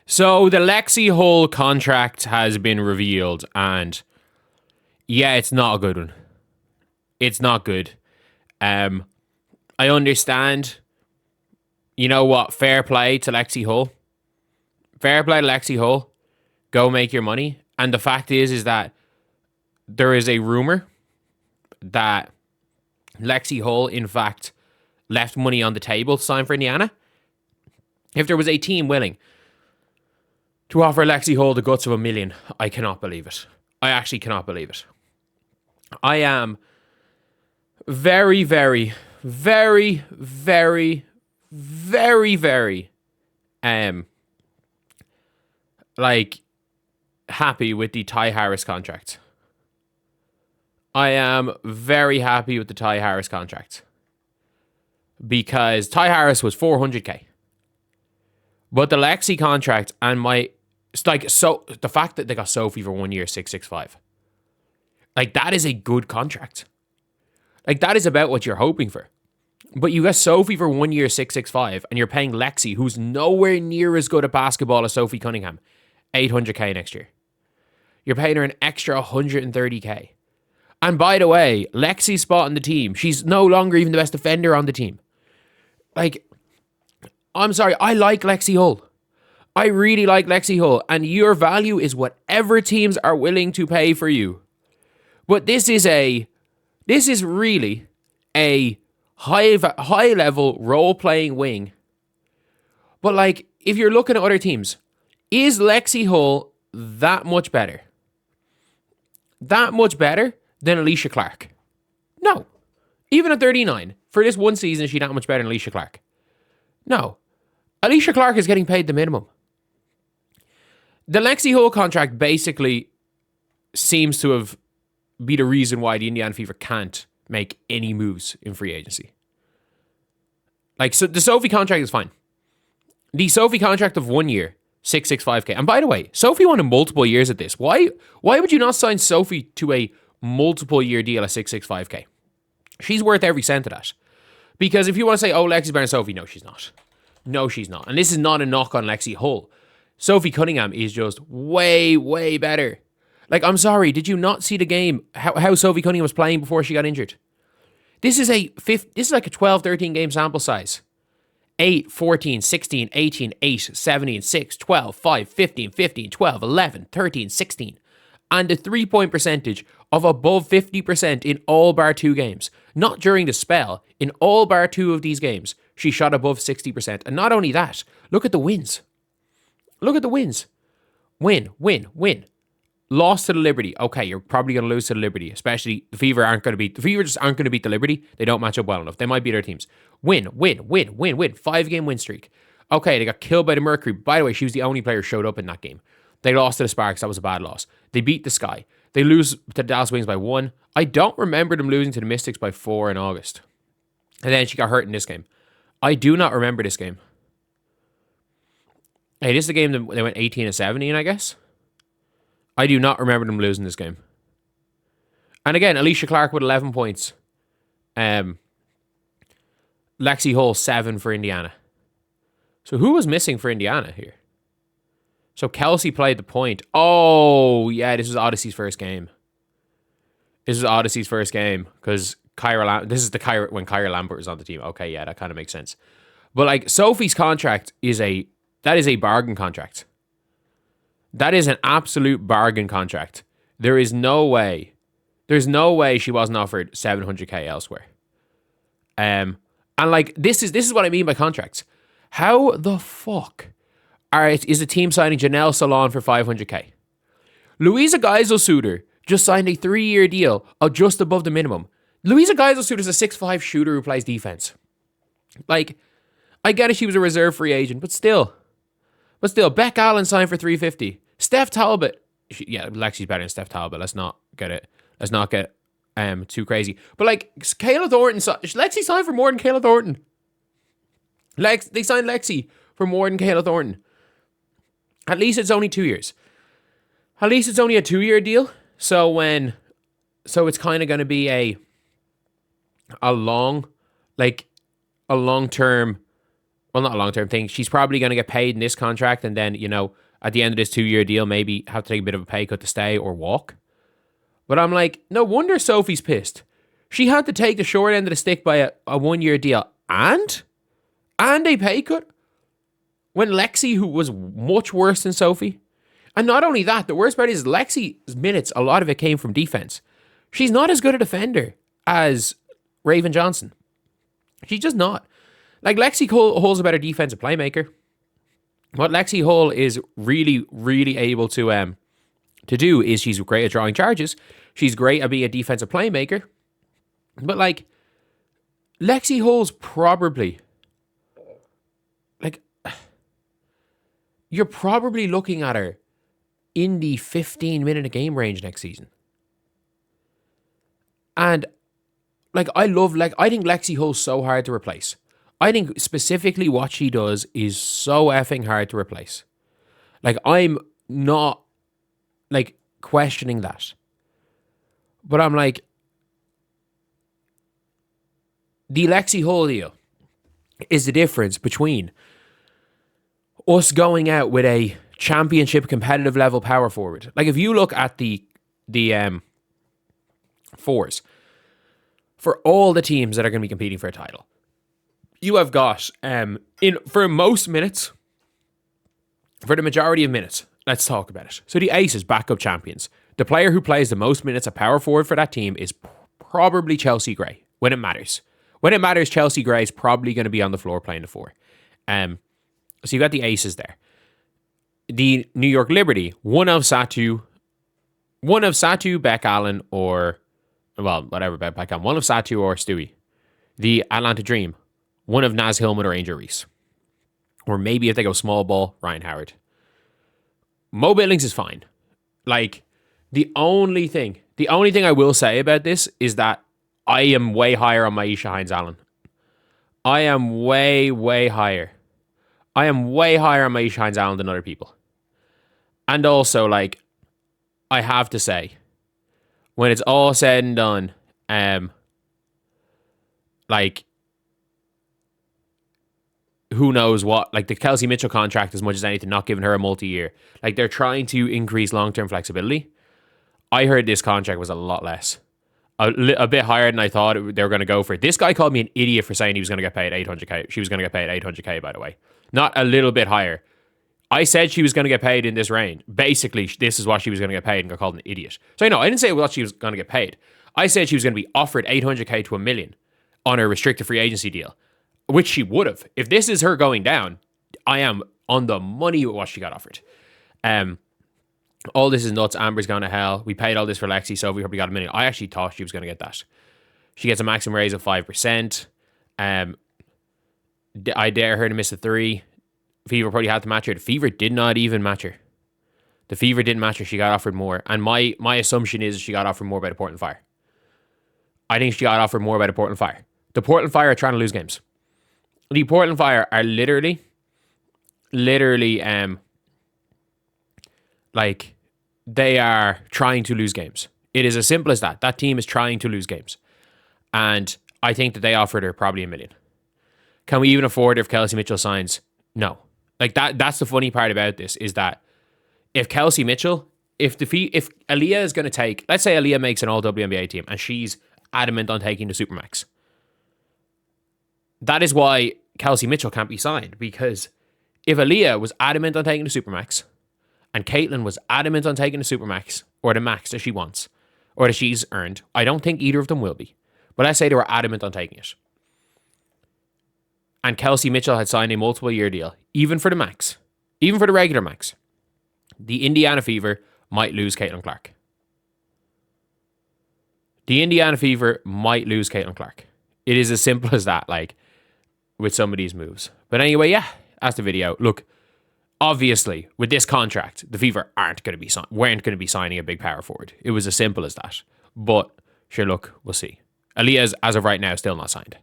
So the Lexi Hull contract has been revealed, and yeah, it's not a good one. It's not good. I understand. You know what? Fair play to Lexi Hull. Fair play to Lexi Hull. Go make your money. And the fact is that there is a rumor that Lexi Hull, in fact, left money on the table to sign for Indiana. If there was a team willing to offer Lexi Hull the guts of $1 million, I cannot believe it. I actually cannot believe it. I am very, very, very, very, very, very, happy with the Ty Harris contract. I am very happy with the Ty Harris contract. Because Ty Harris was $400K. But the Lexi contract and the fact that they got Sophie for 1 year, 665. That is a good contract. That is about what you're hoping for. But you got Sophie for 1 year, 665, and you're paying Lexi, who's nowhere near as good at basketball as Sophie Cunningham, $800K next year. You're paying her an extra $130K. And by the way, Lexi's spot on the team, she's no longer even the best defender on the team. I'm sorry, I like Lexi Hull. I really like Lexi Hull, and your value is whatever teams are willing to pay for you. But this is really a high level role playing wing. But if you're looking at other teams, is Lexi Hull that much better? That much better than Alicia Clark? No. Even at 39, for this one season, is she that much better than Alicia Clark? No. Alicia Clark is getting paid the minimum. The Lexi Hull contract basically seems to have be the reason why the Indiana Fever can't make any moves in free agency. So the Sophie contract is fine. The Sophie contract of 1 year, 665K. And by the way, Sophie wanted multiple years at this. Why would you not sign Sophie to a multiple year deal at 665K? She's worth every cent of that. Because if you want to say, oh, Lexi's better than Sophie, no, she's not. No, she's not. And this is not a knock on Lexi Hull. Sophie Cunningham is just way, way better. I'm sorry, did you not see the game? How Sophie Cunningham was playing before she got injured? This is a 12, 13 game sample size. 8, 14, 16, 18, 8, 17, 6, 12, 5, 15, 15, 12, 11, 13, 16. And a 3-point percentage of above 50% in all bar 2 games. Not during the spell. In all bar 2 of these games, she shot above 60%. And not only that, look at the wins. Look at the wins. Win, win, win. Lost to the Liberty. Okay, you're probably going to lose to the Liberty. Especially the Fever just aren't going to beat the Liberty. They don't match up well enough. They might beat their teams. Win, win, win, win, win. 5-game win streak. Okay, they got killed by the Mercury. By the way, she was the only player who showed up in that game. They lost to the Sparks. That was a bad loss. They beat the Sky. They lose to the Dallas Wings by 1. I don't remember them losing to the Mystics by 4 in August. And then she got hurt in this game. I do not remember this game. Hey, this is the game that they went 18-17, I guess. I do not remember them losing this game. And again, Alicia Clark with 11 points. Lexi Hull, 7 for Indiana. So who was missing for Indiana here? So Kelsey played the point. Oh, yeah, this was Odyssey's first game. This was Odyssey's first game because this is when Kyra Lambert was on the team. Okay, yeah, that kind of makes sense. But Sophie's contract is a bargain contract. That is an absolute bargain contract. There's no way she wasn't offered $700K elsewhere. And this is what I mean by contracts. How the fuck is a team signing Janelle Salon for $500K? Louisa Geisel-Suter just signed a 3-year deal of just above the minimum. Louisa Geisel-Suter is a 6'5" shooter who plays defense. I get it, she was a reserve free agent, but still, Beck Allen signed for $350. Steph Talbot, Lexi's better than Steph Talbot. Let's not get too crazy. But Kayla Thornton, Lexi signed for more than Kayla Thornton. They signed Lexi for more than Kayla Thornton. At least it's only 2 years. At least it's only a 2-year deal. So it's kind of going to be a long-term well, not a long-term thing. She's probably going to get paid in this contract, and then, at the end of this 2-year deal, maybe have to take a bit of a pay cut to stay or walk. But I'm like, no wonder Sophie's pissed. She had to take the short end of the stick by a 1-year deal and a pay cut when Lexie, who was much worse than Sophie. And not only that, the worst part is Lexie's minutes, a lot of it came from defense. She's not as good a defender as Raven Johnson. She's just not. Like, Lexi Hull's a better defensive playmaker. What Lexi Hull is really, really able to do is she's great at drawing charges. She's great at being a defensive playmaker. But, like, Lexi Hull's probably, like, you're probably looking at her in the 15-minute-a-game range next season. And, like, I think Lexi Hull's so hard to replace. I think specifically what she does is so effing hard to replace. Like, I'm not, like, questioning that. But I'm like, the Lexi Hull deal is the difference between us going out with a championship competitive level power forward. Like, if you look at the fours for all the teams that are going to be competing for a title, you have got for most minutes, for the majority of minutes, let's talk about it. So the Aces, backup champions. The player who plays the most minutes at power forward for that team is probably Chelsea Gray when it matters. When it matters, Chelsea Gray is probably going to be on the floor playing the four. So you've got the Aces there. The New York Liberty, one of Satu, Beck Allen, or, well, whatever about Beck Allen, one of Satu or Stewie. The Atlanta Dream, one of Naz Hillman or Angel Reese. Or maybe if they go small ball, Ryan Howard. Mo Billings is fine. Like, the only thing I will say about this is that I am way higher on Maisha Hines-Allen. I am way, way higher. I am way higher on Maisha Hines-Allen than other people. And also, like, I have to say, when it's all said and done, like, who knows what, like the Kelsey Mitchell contract, as much as anything, not giving her a multi-year. Like, they're trying to increase long-term flexibility. I heard this contract was a lot less. A bit higher than I thought they were going to go for. This guy called me an idiot for saying he was going to get paid $800K. She was going to get paid $800K, by the way. Not a little bit higher. I said she was going to get paid in this range. Basically, this is what she was going to get paid, and got called an idiot. So, I didn't say what she was going to get paid. I said she was going to be offered $800K to $1 million on a restricted free agency deal, which she would have. If this is her going down, I am on the money with what she got offered. All this is nuts. Amber's going to hell. We paid all this for Lexi, so we probably got $1 million. I actually thought she was going to get that. She gets a maximum raise of 5%. I dare her to miss a 3. Fever probably had to match her. The Fever did not even match her. The Fever didn't match her. She got offered more. And my assumption is she got offered more by the Portland Fire. I think she got offered more by the Portland Fire. The Portland Fire are trying to lose games. The Portland Fire are literally, like, they are trying to lose games. It is as simple as that. That team is trying to lose games. And I think that they offered her probably $1 million. Can we even afford it if Kelsey Mitchell signs? No. Like, that's the funny part about this, is that if Kelsey Mitchell, if Aaliyah is going to take, let's say Aaliyah makes an all WNBA team and she's adamant on taking the Supermax. That is why Kelsey Mitchell can't be signed, because if Aaliyah was adamant on taking the Supermax and Caitlin was adamant on taking the Supermax, or the max that she wants, or that she's earned, I don't think either of them will be. But let's say they were adamant on taking it. And Kelsey Mitchell had signed a multiple year deal, even for the max, even for the regular max. The Indiana Fever might lose Caitlin Clark. The Indiana Fever might lose Caitlin Clark. It is as simple as that, like, with some of these moves. But anyway, yeah, that's the video. Look, obviously, with this contract, the Fever weren't going to be signing a big power forward. It was as simple as that. But sure, look, we'll see. Aaliyah's, as of right now, still not signed.